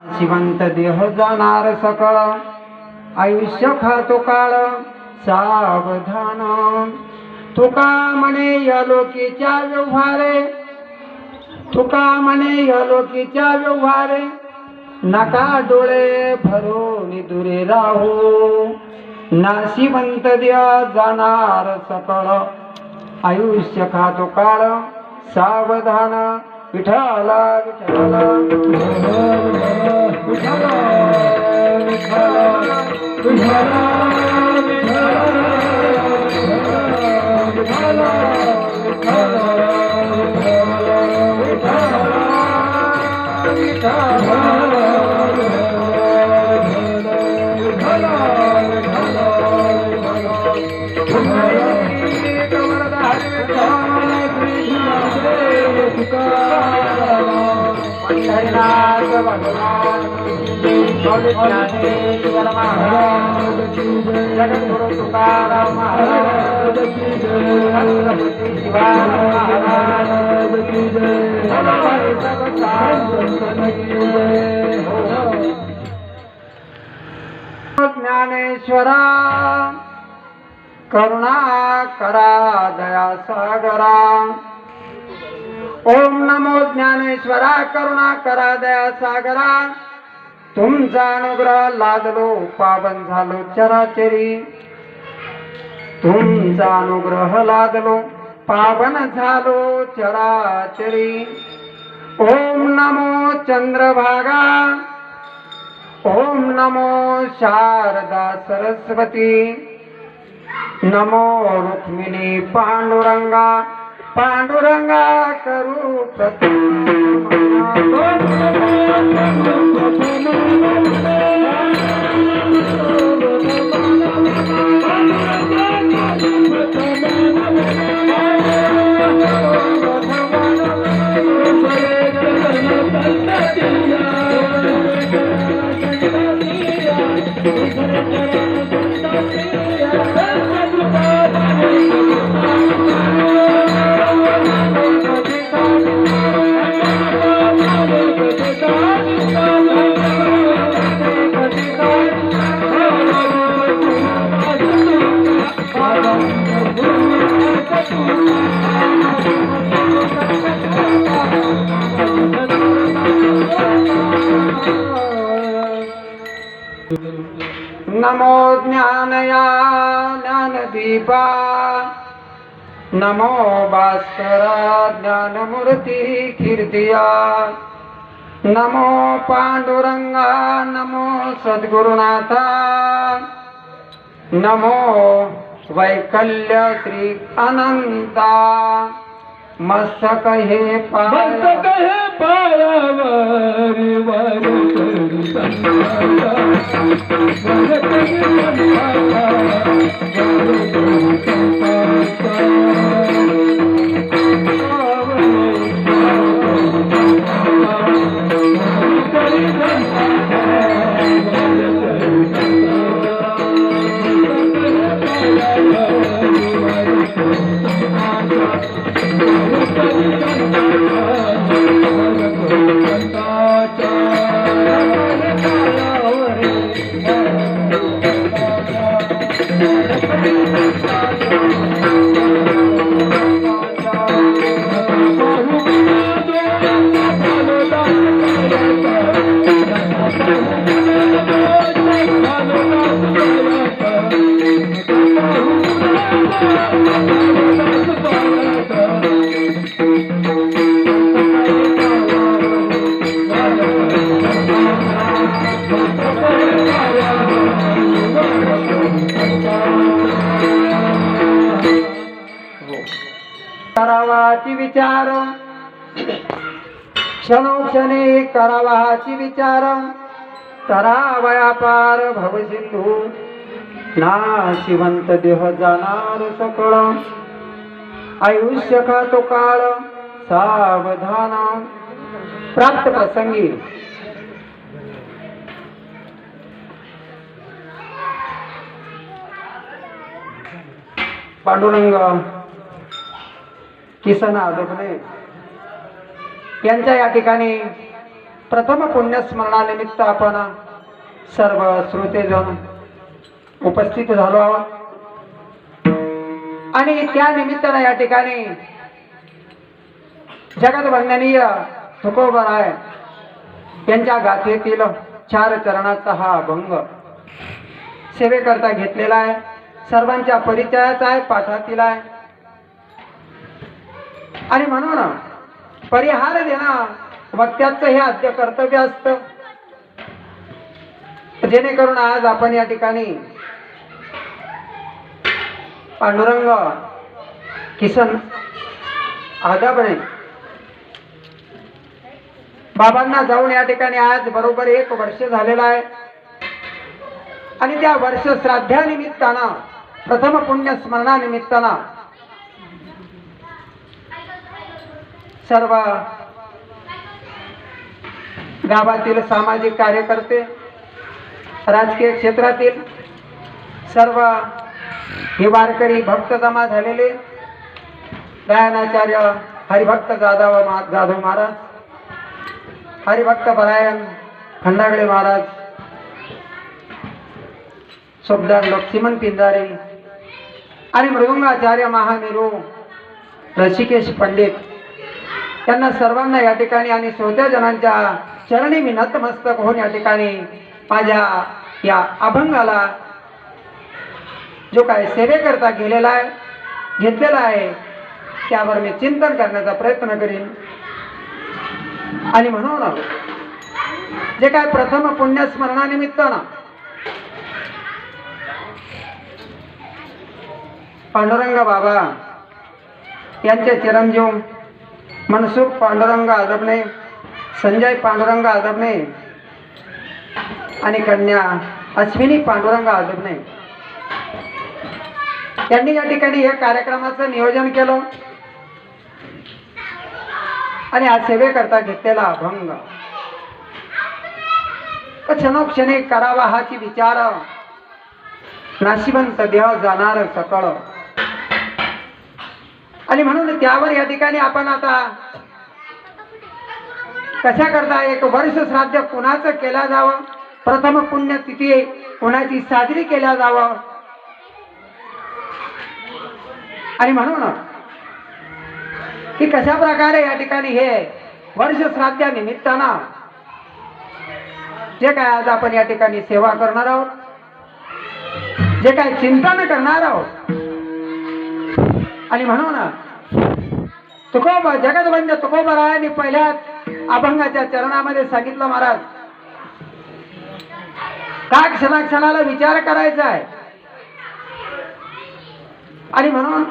शिवंत देह जाणार सकळ, आयुष्य खातो काळ सावधान। तुका म्हणे या लोकीच्या व्यवहारे, तुका म्हणे या लोकीच्या व्यवहारे, नका डोळे भरून दुरे राहू। नाशिवंत देह जाणार सकळ, आयुष्य खातो काळ सावधान। विठ्ठला विठ्ठला विठ्ठला विठ्ठला हरिनाथ भगवान ज्ञानेश्वर महाराज जगद्गुरु तुकाराम महाराज छत्रपती शिवाजी महाराज ज्ञानेश्वरा करुणा करा दया सागरा। ओम नमो ज्ञानेश्वरा करुणा करा दया सागरा। तुमचा अनुग्रह लादलो पावन झालो चराचरी, तुमचा अनुग्रह लादलो पावन झालो चराचरी। ओम नमो चंद्रभागा, ओम नमो शारदा सरस्वती, नमो रुक्मिणी पांडुरंगा, पांडुरंगा करू नमो ज्ञानया ज्ञानदीपा, नमो भास्करा ज्ञानमूर्ती कीर्तिया, नमो पांडुरंगा, नमो सद्गुरुनाथा, नमो वैकल्य श्री अनंता। मस्तक हे पायावर करावाची विचार, क्षणोक्षणी करावाची विचार। तरावया पार भवसिंधू, नाशिवंत देह जाणार सकळ, आयुष्य खातो काळ सावधान। प्राप्त प्रसंगी पांडुरंग किसन आदबने यांच्या या ठिकाणी प्रथम पुण्यस्मरणानिमित्त आपण सर्व श्रोतेजन उपस्थित झालो आहोत आणि त्या निमित्ताने या ठिकाणी जगद्वंदनीय तुकोबराय यांच्या गाथेतील 4 चरणाचा हा अभंग सेवेकरता घेतलेला आहे. सर्वांच्या परिचयाचा आहे, पाठातील आहे आणि म्हणून परिहार देणं वक्त्याचं हे आद्य कर्तव्य असतं. जेणेकरून आज आपण या ठिकाणी पांडुरंग किसन आदाबणे बाबांना जाऊन या ठिकाणी आज बरोबर 1 वर्ष झालेला आहे आणि त्या वर्ष श्राद्धानिमित्तानं प्रथम पुण्य स्मरणानिमित्तानं सर्व गावातील सामाजिक कार्यकर्ते, राजकीय क्षेत्रातील सर्व हे वारकरी भक्त जमा झालेले, गायनाचार्य हरिभक्त जाधव महाराज, हरिभक्त परायण खंडागळे महाराज, सुभेदार लक्ष्मण पिंजारे आणि मृदुंगाचार्य महामेरू ऋषिकेश पंडित यांना सर्वांना या ठिकाणी आणि श्रोतेजनांच्या चरणी मी नतमस्तक होऊन या ठिकाणी माझ्या या अभंगाला जो काय सेवेकरता घेतलेला आहे त्यावर मी चिंतन करण्याचा प्रयत्न करीन. आणि म्हणून जे काय प्रथम पुण्यस्मरणानिमित्तानं पांडुरंग बाबा यांचे चिरंजीव मनसुख पांडुरंग आदबणे, संजय पांडुरंग आदबणे आणि कन्या अश्विनी पांडुरंग आदबणे यांनी या ठिकाणी या कार्यक्रमाचं नियोजन केलं आणि आज सेवेकरता घेतलेला अभंग क्षणोक्षणी करावा हाची विचार, नाशिवंत देह जाणार सकळ. आणि म्हणून त्यावर या ठिकाणी आपण आता कशा करता 1 वर्ष श्राद्ध कुणाचं केला जावं, प्रथम पुण्यतिथी कुणाची साजरी केल्या जावं आणि म्हणून की कशा प्रकारे या ठिकाणी हे वर्ष श्राद्धा निमित्तानं जे काय आज आपण या ठिकाणी सेवा करणार आहोत, जे काय चिंतन करणार आहोत. आणि म्हणून जगद्वंद्य तुकोबरायांनी पहिल्या अभंगाच्या चरणामध्ये सांगितलं, महाराज काय क्षणाक्षणाला विचार करायचा आहे. आणि म्हणून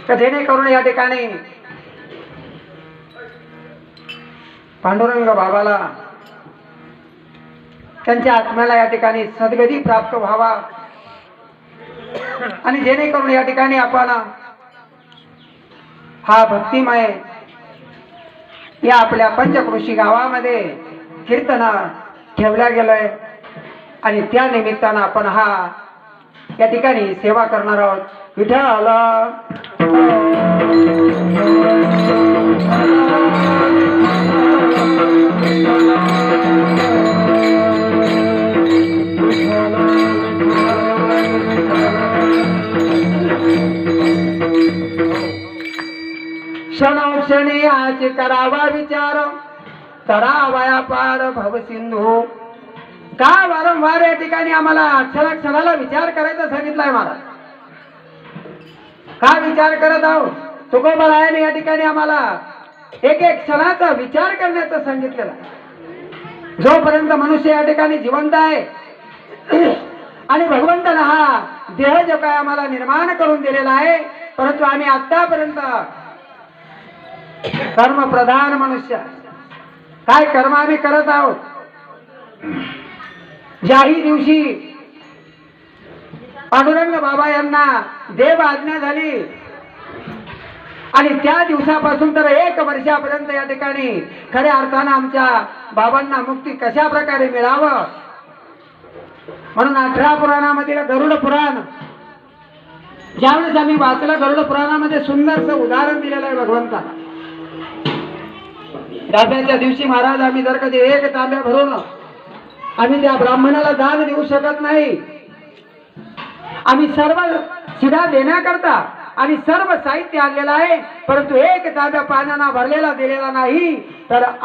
जेणेकरून या ठिकाणी पांडुरंग बाबाला त्यांच्या आत्म्याला या ठिकाणी सद्गती प्राप्त व्हावा आणि जेणेकरून या ठिकाणी आपण हा भक्तिमय या आपल्या पंचकृषी गावामध्ये कीर्तन ठेवल्या गेलंय आणि त्या निमित्तानं आपण हा या ठिकाणी सेवा करणार आहोत. विठ्ठल क्षणोक्षणी आज करावा विचार, करावया पार भवसिंधू. का वारंवार या ठिकाणी आम्हाला क्षणाला विचार करायचा सांगितलाय महाराज. का विचार करत आहोत? तुकोबरायाने या ठिकाणी आम्हाला एक क्षणाचा विचार करण्याचं सांगितलेलं. जोपर्यंत मनुष्य या ठिकाणी जिवंत आहे आणि भगवंताने हा देह जो काय आम्हाला निर्माण करून दिलेला आहे, परंतु आम्ही आतापर्यंत कर्म प्रधान मनुष्य काय कर्म आम्ही करत आहोत. ज्याही दिवशी पांडुरंग बाबा यांना देव आज्ञा झाली आणि त्या दिवसापासून तर 1 वर्षापर्यंत या ठिकाणी खऱ्या अर्थानं आमच्या बाबांना मुक्ती कशा प्रकारे मिळावं म्हणून 18 पुराणामधील गरुड पुराण ज्यावेळेस आम्ही वाचलं, गरुड पुराणामध्ये सुंदरसं उदाहरण दिलेलं आहे भगवंता. तांब्याच्या दिवशी महाराज आम्ही जर कधी एक तांब्या भरून आम्ही त्या ब्राह्मणाला दान देऊ शकत नाही. आम्ही सर्व शिधा देण्याकरता आणि सर्व साहित्य आणलेलं आहे, परंतु एक तांब्या पाण्यानं भरलेला दिलेला नाही. तर